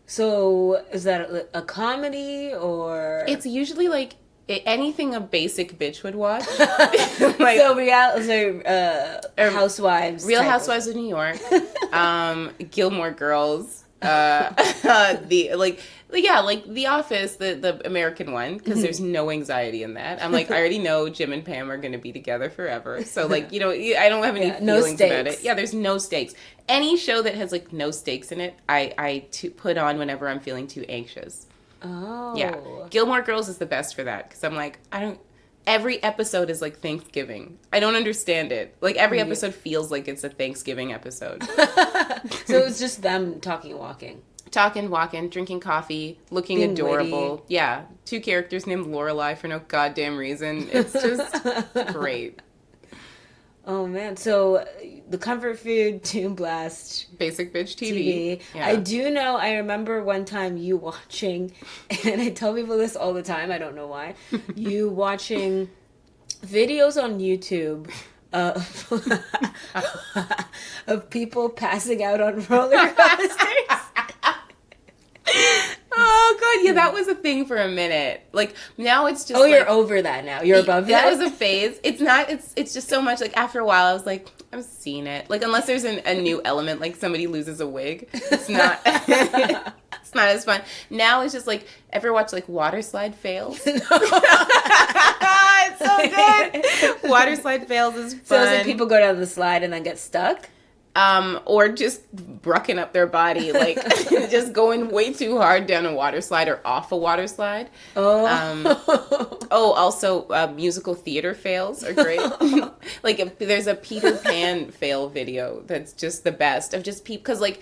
So is that a comedy, or? It's usually like anything a basic bitch would watch. Like, Housewives. Real Housewives of New York. Gilmore Girls. The Office, the American one, because there's no anxiety in that. I'm like, I already know Jim and Pam are going to be together forever. So like, I don't have any feelings about it. Yeah, there's no stakes. Any show that has like no stakes in it, I put on whenever I'm feeling too anxious. Oh. Yeah. Gilmore Girls is the best for that, because I'm like, every episode is like Thanksgiving. I don't understand it. Like every episode feels like it's a Thanksgiving episode. So it's just them talking, walking, drinking coffee, looking being adorable. Witty. Yeah. 2 characters named Lorelai for no goddamn reason. It's just great. Oh man, so the comfort food, Toon Blast, Basic bitch TV. TV. Yeah. I do know, I remember one time you watching, and I tell people this all the time, I don't know why, you watching videos on YouTube of people passing out on roller coasters. Oh god, yeah, that was a thing for a minute. Like now it's just. Oh, you're over that now. You're above that. That was a phase. It's not. It's just so much. Like after a while, I was like, I've seen it. Like unless there's a new element, like somebody loses a wig, it's not. It's not as fun. Now it's just like, ever watch like water slide fails? It's so good. Water slide fails is fun. So it's like people go down the slide and then get stuck. Or just brucking up their body, like just going way too hard down a water slide or off a water slide. Also musical theater fails are great. Like there's a Peter Pan fail video that's just the best of just people, because like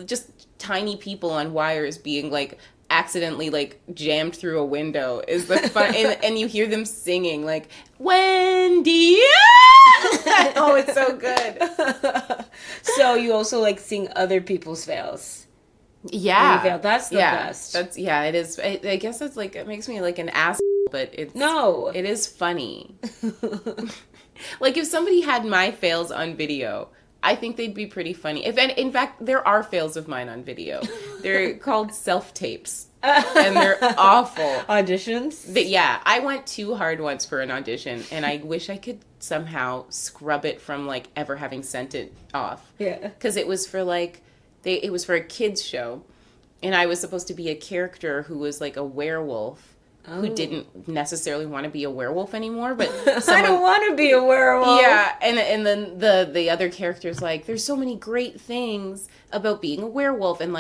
just tiny people on wires being like accidentally like jammed through a window is the fun. and you hear them singing like Wendy. Oh, it's so good. So you also like seeing other people's fails. Yeah, fail. That's the best. That's it is. I guess it's like, it makes me like an ass, but it is funny. Like if somebody had my fails on video, I think they'd be pretty funny. In fact, there are fails of mine on video. They're called self-tapes. And they're awful. Auditions? Yeah, I went too hard once for an audition, and I wish I could somehow scrub it from like ever having sent it off. Yeah. Because it was for like, it was for a kids show, and I was supposed to be a character who was like a werewolf. Who didn't necessarily want to be a werewolf anymore, but I don't want to be a werewolf. Yeah, and then the other character's like, there's so many great things about being a werewolf, and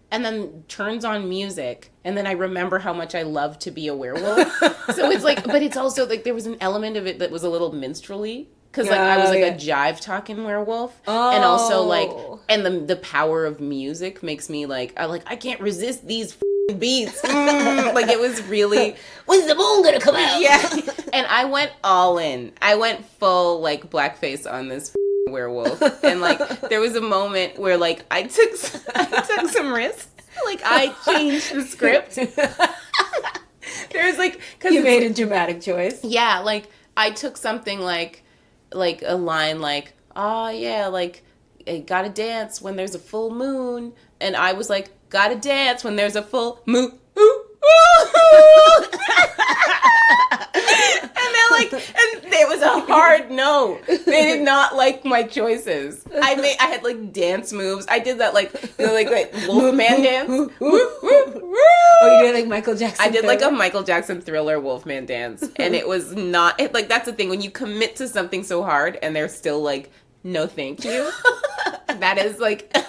then turns on music, and then I remember how much I love to be a werewolf. So it's like, but it's also like there was an element of it that was a little minstrelly, because like I was like a jive talking werewolf, and also like, and the power of music makes me like I can't resist these beats. Like it was really, when's the moon gonna come out? Yeah. And I went all in. I went full like blackface on this werewolf, and like there was a moment where like I took some risks. Like I changed the script. There's like, you made a dramatic choice. Yeah, like I took something like a line like, oh yeah, like gotta dance when there's a full moon, and I was like, gotta dance when there's a full moon. And it was a hard no. They did not like my choices. I had like dance moves. I did that like Wolfman dance. Oh, you did like Michael Jackson. I did like a Michael Jackson Thriller Wolfman dance, and it was not like, that's the thing when you commit to something so hard and they're still like, no thank you. That is like so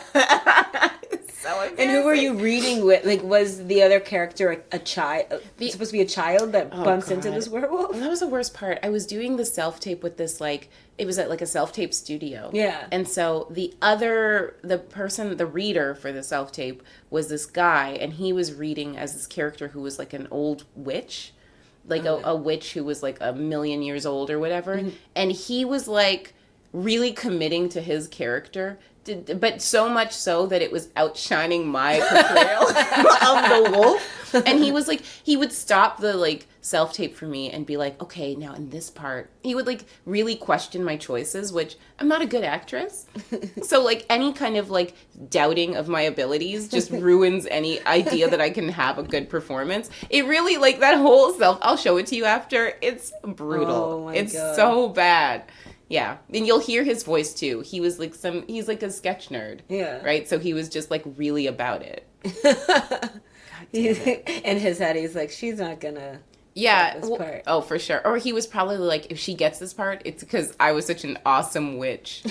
embarrassing. And who were you reading with? Like, was the other character a child? Supposed to be a child that bumps into this werewolf? Well, that was the worst part. I was doing the self-tape with this, like, it was at like a self-tape studio. Yeah. And so the reader for the self-tape was this guy, and he was reading as this character who was like an old witch. Like a witch who was like 1,000,000 years old or whatever. Mm-hmm. And he was like really committing to his character, but so much so that it was outshining my portrayal of the wolf. And he was like, he would stop the like self-tape for me and be like, okay, now in this part, he would like really question my choices, which I'm not a good actress. So like any kind of like doubting of my abilities just ruins any idea that I can have a good performance. It really, like that whole I'll show it to you after. It's brutal. Oh my God. God. So bad. Yeah. And you'll hear his voice too. He's like a sketch nerd. Yeah. Right? So he was just like really about it. God damn it. In his head, he's like, she's not gonna. Yeah. This part. Oh, for sure. Or he was probably like, if she gets this part, it's because I was such an awesome witch.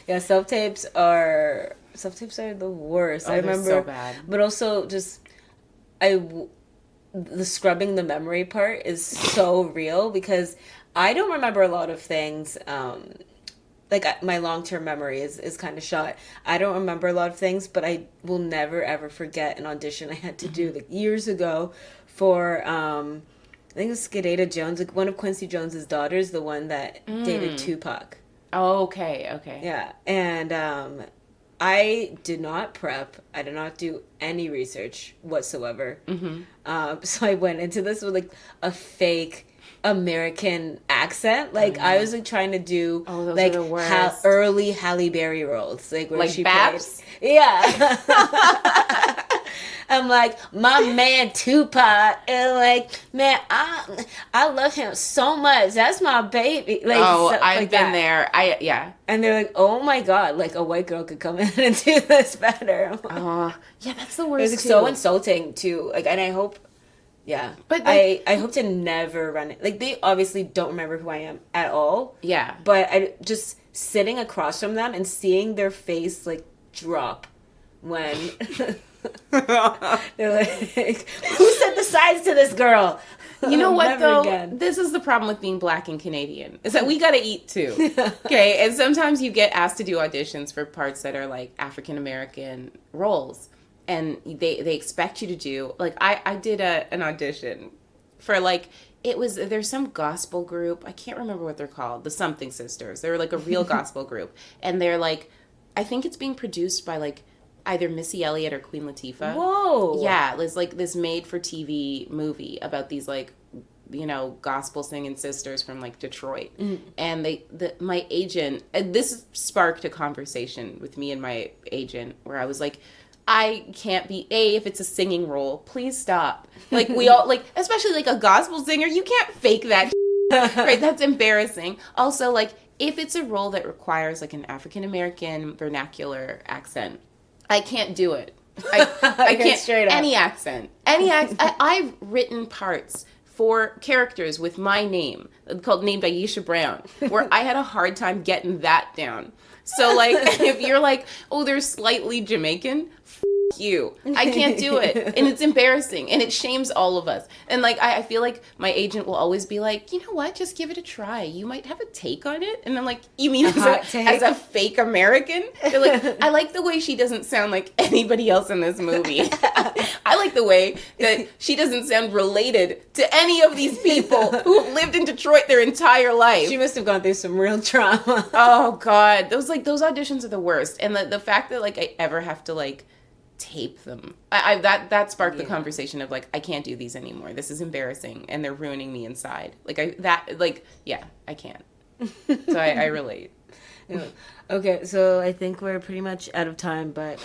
Yeah, self-tapes are the worst. Oh, I remember. so bad. But also just, the scrubbing the memory part is so real because I don't remember a lot of things. Like my long-term memory is kind of shot. I don't remember a lot of things, but I will never ever forget an audition I had to do like years ago for I think it was Skidata Jones, like one of Quincy Jones's daughters, the one that dated Tupac. Oh, okay. Yeah, and I did not prep. I did not do any research whatsoever. So I went into this with like a fake American accent. Like I was like trying to do those like are the worst. early Halle Berry roles, like where Like she Babs? played. Yeah. I'm like, my man Tupac, and like, man, I love him so much. That's my baby. Like, I've been there. And they're like, oh my god, like a white girl could come in and do this better. Yeah, that's the It worst. was like, so insulting too. Like, and I hope, but I hope to never run it. Like, they obviously don't remember who I am at all. Yeah, but I just sitting across from them and seeing their face like drop when. They're like, who set the sides to this girl? You know what, Never though? again. This is the problem with being Black and Canadian, is that we gotta eat, too. Okay? And sometimes you get asked to do auditions for parts that are, like, African-American roles. And they expect you to do... Like, I did an audition for, like... There's some gospel group. I can't remember what they're called. The Something Sisters. They're, like, a real gospel group. And they're, like... I think it's being produced by, like... either Missy Elliott or Queen Latifah. Whoa. Yeah, it's like this made-for-TV movie about these, like, you know, gospel singing sisters from, like, Detroit. And my agent, and this sparked a conversation with me and my agent where I was like, I can't be, if it's a singing role, please stop. Like, we all, like, especially, like, a gospel singer, you can't fake that right? That's embarrassing. Also, like, if it's a role that requires, like, an African-American vernacular accent, I can't do it. I can't. Straight up. Any accent. I've written parts for characters with my name named Aisha Brown, where I had a hard time getting that down. So, like, if you're like, oh, they're slightly Jamaican, you. I can't do it. And it's embarrassing. And it shames all of us. And, like, I feel like my agent will always be like, you know what? Just give it a try. You might have a take on it. And I'm like, you mean as a fake American? They're like, I like the way she doesn't sound like anybody else in this movie. I like the way that she doesn't sound related to any of these people who have lived in Detroit their entire life. She must have gone through some real trauma. Oh, God. Those auditions are the worst. And the fact that, like, I ever have to, like, tape them. That sparked the conversation of, like, I can't do these anymore. This is embarrassing, and they're ruining me inside. I can't. So I relate. Yeah. Okay, so I think we're pretty much out of time, but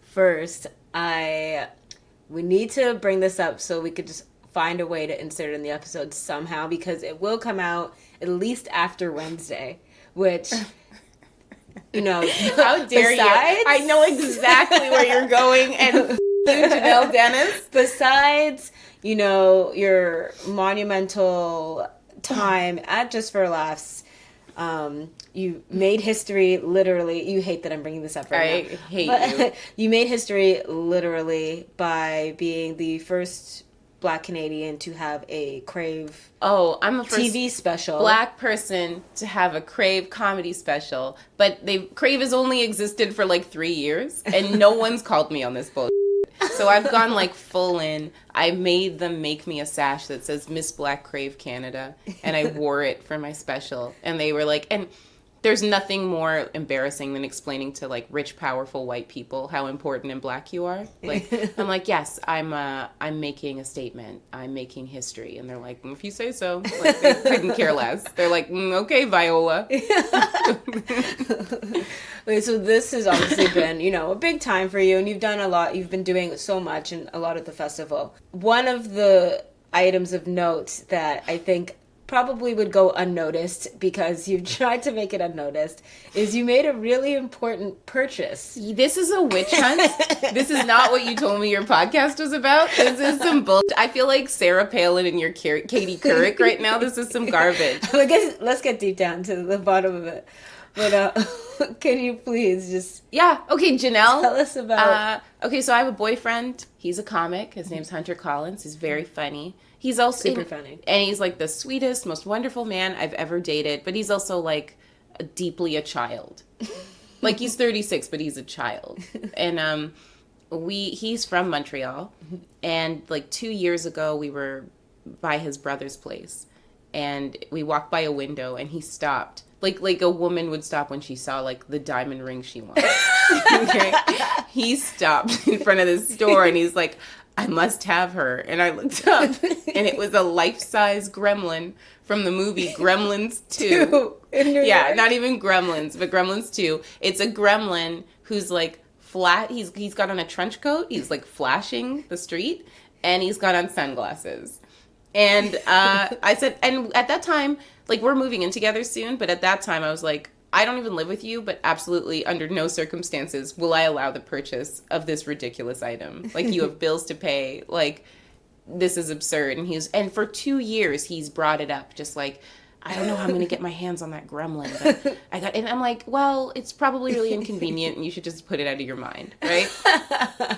first, we need to bring this up so we could just find a way to insert it in the episode somehow, because it will come out at least after Wednesday, which... You know, how dare you? I know exactly where you're going, and you, Jhanelle Dennis. Besides, you know, your monumental time at Just for Laughs, you made history literally. You hate that I'm bringing this up right now. I hate you. You made history literally by being the first Black Canadian to have a Crave I'm the first TV special. Black person to have a Crave comedy special, but Crave has only existed for like 3 years, and no one's called me on this bullshit. So I've gone like full in. I made them make me a sash that says Miss Black Crave Canada, and I wore it for my special, and they were like, and there's nothing more embarrassing than explaining to, like, rich, powerful white people how important and Black you are. Like, I'm like, yes, I'm making a statement. I'm making history. And they're like, if you say so. Like, they couldn't care less. They're like, okay, Viola. Okay, so this has obviously been, you know, a big time for you, and you've done a lot. You've been doing so much and a lot at the festival. One of the items of note that I think probably would go unnoticed, because you've tried to make it unnoticed, is you made a really important purchase. This is a witch hunt. This is not what you told me your podcast was about. This is some bullshit. I feel like Sarah Palin and your Katie Couric right now. This is some garbage. Let's get deep down to the bottom of it. But can you please just... Yeah. Okay, Jhanelle. Tell us about... Okay, so I have a boyfriend. He's a comic. His name's Hunter Collins. He's very funny. He's also... Super funny. And he's, like, the sweetest, most wonderful man I've ever dated. But he's also, like, deeply a child. Like, he's 36, but he's a child. And he's from Montreal. And, like, 2 years ago, we were by his brother's place, and we walked by a window, and he stopped. Like a woman would stop when she saw, like, the diamond ring she wanted. Okay? He stopped in front of the store, and he's like, I must have her. And I looked up, and it was a life-size gremlin from the movie Gremlins 2. Yeah, not even Gremlins, but Gremlins 2. It's a gremlin who's, like, flat. He's got on a trench coat. He's, like, flashing the street, and he's got on sunglasses. And I said, and at that time, like, we're moving in together soon, but at that time I was like, I don't even live with you, but absolutely under no circumstances will I allow the purchase of this ridiculous item. Like, you have bills to pay. Like, this is absurd. And for 2 years he's brought it up, just like, I don't know how I'm going to get my hands on that gremlin, but and I'm like, well, it's probably really inconvenient and you should just put it out of your mind, right?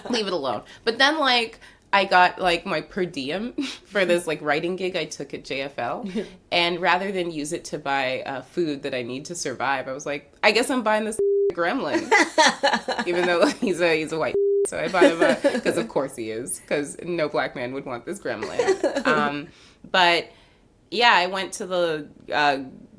Leave it alone. But then, like, I got, like, my per diem for this, like, writing gig I took at JFL. And rather than use it to buy food that I need to survive, I was like, I guess I'm buying this gremlin. Even though he's a white. So I bought him because of course he is. Because no black man would want this gremlin. But, yeah, I went to the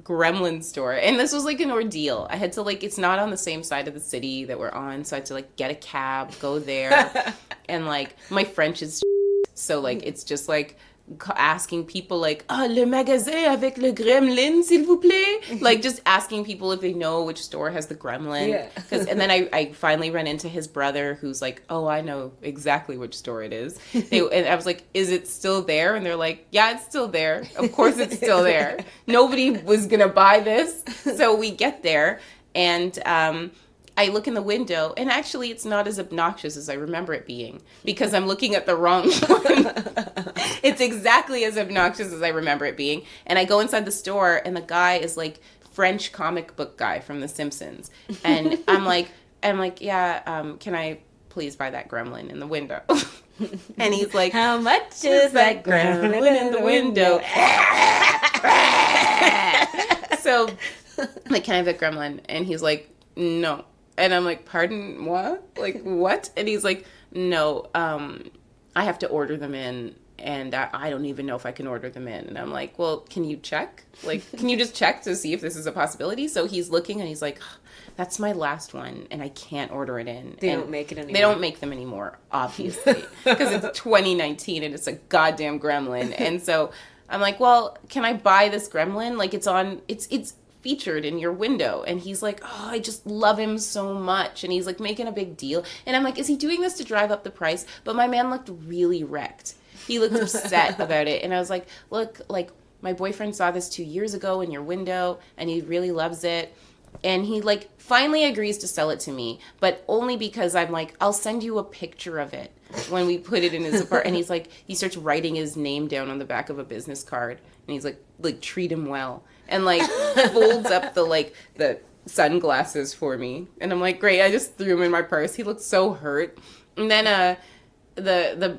gremlin store. And this was, like, an ordeal. I had to, like, it's not on the same side of the city that we're on. So I had to, like, get a cab, go there. And, like, my French is so, like, it's just, like, asking people, like, le magasin avec le gremlin, s'il vous plaît? Like, just asking people if they know which store has the gremlin. Yeah. And then I finally ran into his brother, who's like, oh, I know exactly which store it is. And I was like, is it still there? And they're like, yeah, it's still there. Of course it's still there. Nobody was going to buy this. So we get there, and I look in the window, and actually it's not as obnoxious as I remember it being, because I'm looking at the wrong one. It's exactly as obnoxious as I remember it being. And I go inside the store, and the guy is like French comic book guy from The Simpsons. And I'm like, yeah, can I please buy that gremlin in the window? And he's like, how much is that gremlin in the window? So, like, can I have that gremlin? And he's like, no. And I'm like, pardon, what? Like, what? And he's like, no, I have to order them in, and I don't even know if I can order them in. And I'm like, well, can you check? Like, can you just check to see if this is a possibility? So he's looking, and he's like, that's my last one, and I can't order it in. They don't make it anymore. They don't make them anymore, obviously, because it's 2019, and it's a goddamn gremlin. And so I'm like, well, can I buy this gremlin? Like, it's featured in your window. And he's like, oh, I just love him so much. And he's like making a big deal. And I'm like, is he doing this to drive up the price? But my man looked really wrecked. He looked upset about it. And I was like, look, like, my boyfriend saw this 2 years ago in your window, and he really loves it. And he, like, finally agrees to sell it to me, but only because I'm like, I'll send you a picture of it when we put it in his apartment. And he's like, he starts writing his name down on the back of a business card. And he's like, treat him well. And, like, folds up the sunglasses for me. And I'm like, great, I just threw him in my purse. He looked so hurt. And then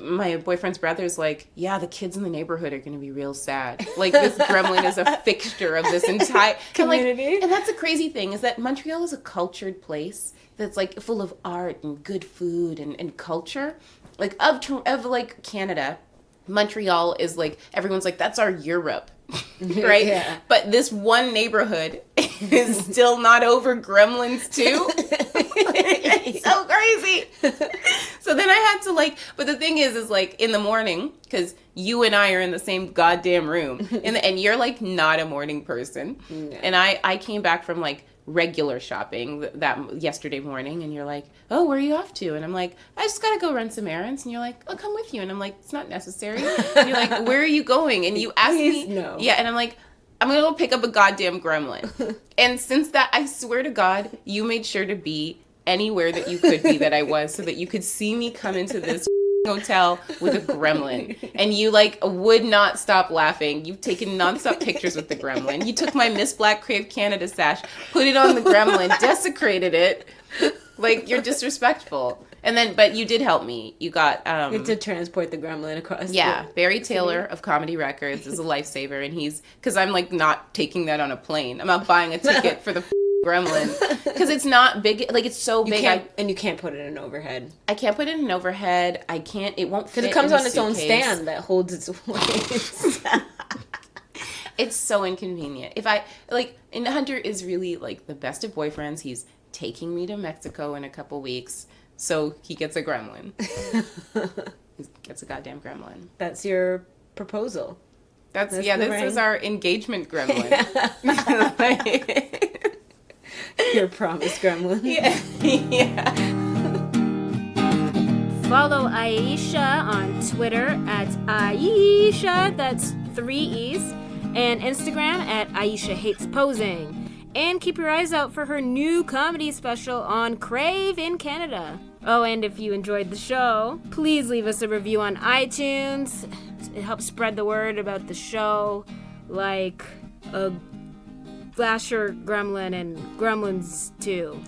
my boyfriend's brother's like, yeah, the kids in the neighborhood are going to be real sad. Like, this gremlin is a fixture of this entire community. And that's the crazy thing, is that Montreal is a cultured place that's, like, full of art and good food and culture. Like, of like, Canada, Montreal is, like, everyone's like, that's our Europe. Right? Yeah. But this one neighborhood is still not over Gremlins 2. It's so crazy. So then I had to, like, but the thing is like, in the morning, because you and I are in the same goddamn room, and you're, like, not a morning person. No. And I came back from, like, regular shopping that yesterday morning, and you're like, oh, where are you off to? And I'm like, I just gotta go run some errands. And you're like, I'll come with you. And I'm like, it's not necessary. And you're like, where are you going? And you asked me, no. Yeah, and I'm like, I'm gonna go pick up a goddamn gremlin. And since that, I swear to God, you made sure to be anywhere that you could be that I was, so that you could see me come into this hotel with a gremlin. And you, like, would not stop laughing. You've taken nonstop pictures with the gremlin. You took my Miss Black Crave Canada sash, put it on the gremlin, desecrated it. Like, you're disrespectful. And then, but you did help me. You got you had to transport the gremlin across. Yeah, Barry Taylor of Comedy Records is a lifesaver, and he's, because I'm, like, not taking that on a plane. I'm not buying a ticket for the gremlin because it's not big. Like it's so big, and you can't put it in overhead. I can't put it in overhead. I can't. It won't fit because it comes in on its own suitcase. stand that holds its weight. It's so inconvenient. If I like, and Hunter is really like the best of boyfriends. He's taking me to Mexico in a couple weeks, so he gets a gremlin. He gets a goddamn gremlin. That's your proposal. That's the this ring. is our engagement gremlin. Your promised gremlin. Yeah. Follow Aisha on Twitter at Aisha, that's 3 E's, and Instagram at Aisha Hates Posing. And keep your eyes out for her new comedy special on Crave in Canada. Oh, and if you enjoyed the show, please leave us a review on iTunes. It helps spread the word about the show, like a Flasher Gremlin and Gremlins 2.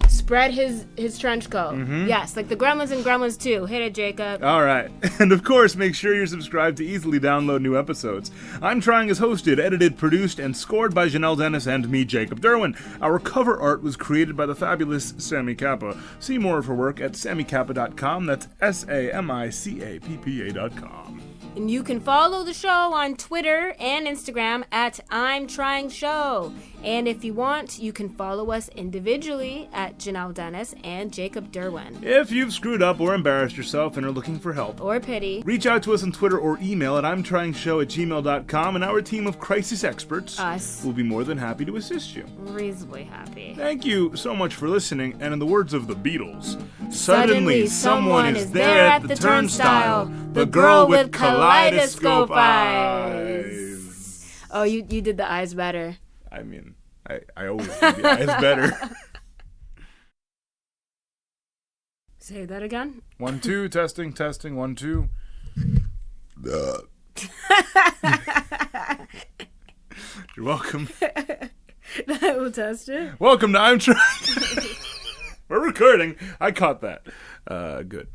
Spread his trench coat. Mm-hmm. Yes, like the Gremlins and Gremlins 2. Hit it, Jacob. All right. And of course, make sure you're subscribed to easily download new episodes. I'm Trying is hosted, edited, produced, and scored by Jhanelle Dennis and me, Jacob Derwin. Our cover art was created by the fabulous Sammy Kappa. See more of her work at sammykappa.com. That's SAMICAPPA.com. And you can follow the show on Twitter and Instagram at I'm Trying Show. And if you want, you can follow us individually at Jhanelle Dennis and Jacob Derwin. If you've screwed up or embarrassed yourself and are looking for help, Or pity. reach out to us on Twitter or email at imtryingshow@gmail.com, and our team of crisis experts Us. will be more than happy to assist you. Reasonably happy. Thank you so much for listening, and in the words of the Beatles, Suddenly, someone is there at the turnstile. The girl with kaleidoscope eyes. Oh, you did the eyes better. I mean, I always do the eyes better. Say that again. 1, 2, testing, 1, 2. You're welcome. I will test it. Welcome to I'm Trying. We're recording. I caught that. Good.